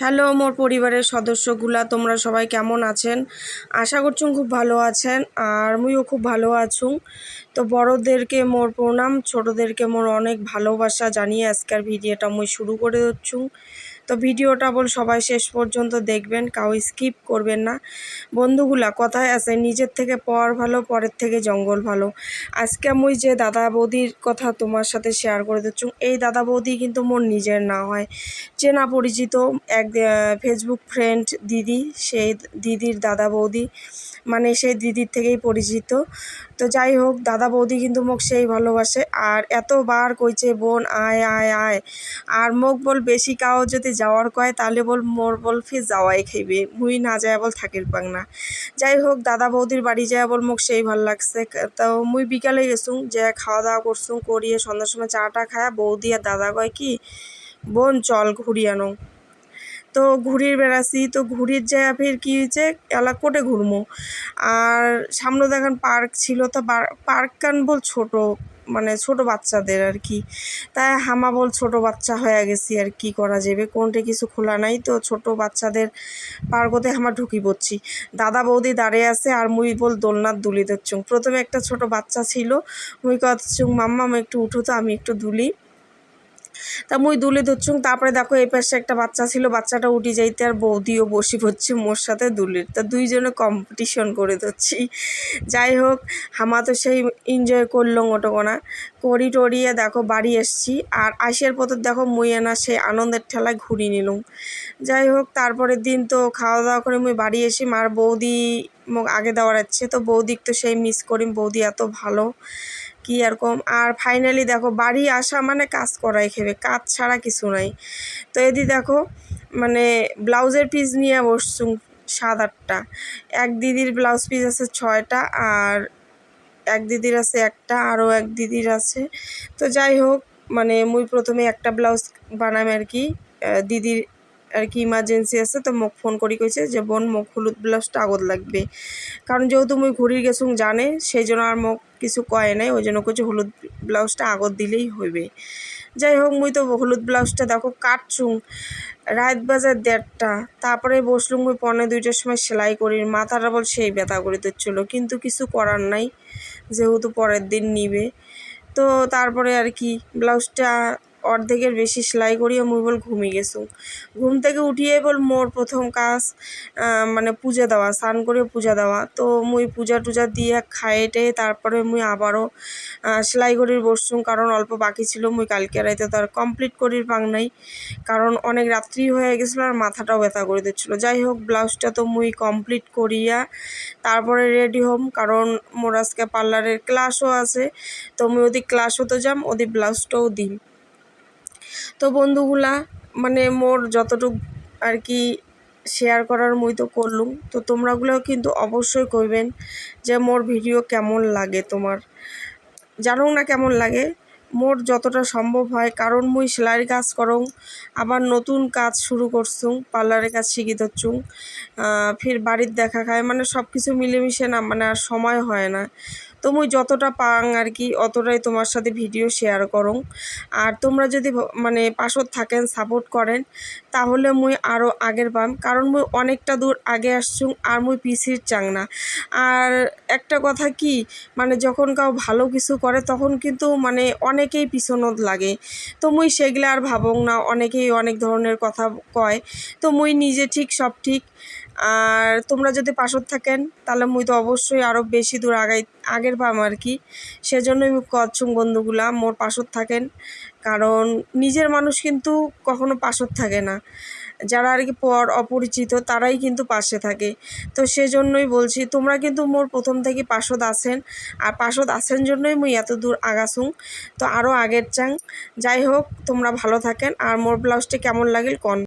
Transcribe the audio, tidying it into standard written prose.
Hello মোর পরিবারের সদস্যগুলা, তোমরা সবাই কেমন আছেন? আশা করছুম খুব ভালো আছেন, আর মুইও খুব ভালো আছুম। তো বড়দেরকে মোর প্রণাম, ছোটদেরকে মোর অনেক ভালোবাসা জানিয়ে আজকের ভিডিওটা মুই শুরু করে দিচ্ছুম। তো ভিডিওটা বল সবাই শেষ পর্যন্ত দেখবেন, কাউ স্কিপ করবেন না। বন্ধুগুলা, কথায় আছে নিজের থেকে পর ভালো, পরের থেকে জঙ্গল ভালো। আজকে মুই যে দাদা বৌদির কথা তোমার সাথে শেয়ার করে দিচ্ছুম, এই দাদা বৌদি কিন্তু মোর নিজের না হয়, চেনা পরিচিত এক ফেসবুক ফ্রেন্ড দিদি, সেই দিদির দাদা বৌদি, মানে সেই দিদির থেকেই পরিচিত। তো যাই হোক, দাদা বৌদি কিন্তু মোক সেই ভালোবাসে, আর এতবার কইছে বোন আয় আয় আয়, আর মোক বল বেশি কাও যদি যাওয়ার কয় তাহলে বল মোর বল ফির যাওয়াই খাইবে, মুই না যায় বল থাকির পাং না। যাই হোক, দাদা বৌদির বাড়ি যায় বল মোক সেই ভাল লাগছে। তো মুই বিকালে গেছুম, যে খাওয়া দাওয়া করছুম, করিয়ে সন্ধ্যার সময় চাটা খায়া বৌদি আর দাদা কয় কি বোন চল ঘুরি আনো। তো ঘুরির বেড়াছি, তো ঘুরির যায় ফির কী হয়েছে, এলা কোটে ঘুরমো, আর সামনে দেখেন পার্ক ছিল। তো পার্ক কান বল ছোট, মানে ছোট বাচ্চাদের আর কি। তাই হামা বল ছোট বাচ্চা হয়ে গেছি, আর কি করা যাবে, কোনটা কিছু খোলা নাই। তো ছোট বাচ্চাদের পার্কতে হামা ঢুকি পড়ছি। দাদা বৌদি দাঁড়িয়ে আছে, আর মুই বল দোলনার দুলি দিচ্ছুম। প্রথমে একটা ছোট বাচ্চা ছিল, মুই কচ্ছুম মাম্মা একটু উঠো তো, আমি একটু দুলি। তা মুই দুলে ধরছুম। তারপরে দেখো এই পাশে একটা বাচ্চা ছিল, বাচ্চাটা উঠি যাইতে আর বৌদিও বসি পড়ছে মোর সাথে দুলির। তা দুইজনে কম্পিটিশন করে ধরছি। যাই হোক, হামা তো সেই এনজয় করলাম ওটোকোনা করি টরিয়ে দেখো বাড়ি এসছি। আর আইসের পথে দেখো মুই এনা সেই আনন্দের ঠেলায় ঘুরি নিলুম। যাই হোক, তারপরের দিন তো খাওয়া দাওয়া করে মুই বাড়ি এসি, মার বৌদি মোক আগে দেওয়ার যাচ্ছে। তো বৌদিক তো সেই মিস করিম, বৌদি এত ভালো কি এরকম। আর ফাইনালি দেখো বাড়ি আসা মানে কাজ করাই খেবে, কাজ ছাড়া কিছু নাই। তো এদি দেখো মানে ব্লাউজের পিস নিয়ে বসছুম 7-8টা। এক দিদির ব্লাউজ পিস আছে 6টা, আর এক দিদির আছে একটা, আরও এক দিদির আছে। তো যাই হোক, মানে মুই প্রথমে একটা ব্লাউজ বানাম আর কি, দিদির আর কি ইমার্জেন্সি আছে। তো মোক ফোন করি কইছে যে বোন মোক হলুদ ব্লাউজটা আগত লাগবে, কারণ যেহেতু মুই ঘুরির গেছুম জানে, সেই জন্য আর মোক কিছু কয় নাই, ওই জন্য কইছে হলুদ ব্লাউজটা আগত দিলেই হইবে। যাই হোক, মুই তো হলুদ ব্লাউজটা দেখো কাটছুম রাত বাজে 1:30টা। তারপরে বসলুম মুই 1:45টার সময় সেলাই করি, মাথাটা বল সেই ব্যথা করে দিচ্ছিল, কিন্তু কিছু করার নাই যেহেতু পরের দিন নিবে। তো তারপরে আর কি ব্লাউজটা অর্ধেকের বেশি সেলাই করিয়ে মুই বল ঘুমিয়ে গেছু। ঘুম থেকে উঠিয়ে বল মোর প্রথম কাজ মানে পূজা দেওয়া, স্নান করে পূজা দেওয়া। তো মুই পূজা টুজা দিয়ে খাইয়ে টেয়ে তারপরে মুই আবারও সেলাই করির বসছুম, কারণ অল্প বাকি ছিল, মুই কালকে রাইতে তার কমপ্লিট করির পাং নাই, কারণ অনেক রাত্রি হয়ে গেছিলো আর মাথাটাও ব্যথা করে দিচ্ছিলো। যাই হোক, ব্লাউজটা তো মুই কমপ্লিট করিয়া তারপরে রেডি হম, কারণ মোর আজকে পার্লারের ক্লাসও আছে। তো মুই ওদি ক্লাসও তো যাম, ওদি ব্লাউজটাও দিই। তো বন্ধুগুলা, মানে মোর যতটুকু আর কি শেয়ার করার মুই তো করলুম। তো তোমরাগুলোও কিন্তু অবশ্যই কইবেন যে মোর ভিডিও কেমন লাগে, তোমার জানো না কেমন লাগে, মোর যতটা সম্ভব হয়, কারণ মুই সেলাইয়ের কাজ করং, আবার নতুন কাজ শুরু করছুম, পার্লারের কাজ শিখি ধরছুম, ফির বাড়ির দেখা খায়, মানে সব কিছু মিলেমিশে না, মানে আর সময় হয় না। তো মুই যতটা পাং আর কি অতটাই তোমার সাথে ভিডিও শেয়ার করং। আর তোমরা যদি মানে পাশত থাকেন, সাপোর্ট করেন, তাহলে মুই আরও আগের পাম, কারণ মুই অনেকটা দূর আগে আসছুম, আর মুই পিছিয়ে চাং না। আর একটা কথা কি, মানে যখন কাউ ভালো কিছু করে তখন কিন্তু মানে অনেকেই পিছনত লাগে। তো মুই সেগুলো আর ভাবং না, অনেকেই অনেক ধরনের কথা কয়, তো মুই নিজে ঠিক সব ঠিক। আর তোমরা যদি পাশত থাকেন তাহলে মুই তো অবশ্যই আরও বেশি দূর আগের পাম আর কি। সেজন্যই মুই কচ্ছুম বন্ধুগুলা মোর পাশত থাকেন, কারণ নিজের মানুষ কিন্তু কখনো পাশত থাকে না, যারা আর কি অপরিচিত তারাই কিন্তু পাশে থাকে। তো সেজন্যই বলছি, তোমরা কিন্তু মোর প্রথম থেকে পাশত আছেন, আর পাশত আছেন জন্যই মুই এত দূর আগাছুং, তো আরও আগের চাং। যাই হোক, তোমরা ভালো থাকেন, আর মোর ব্লাউজটি কেমন লাগিল কন।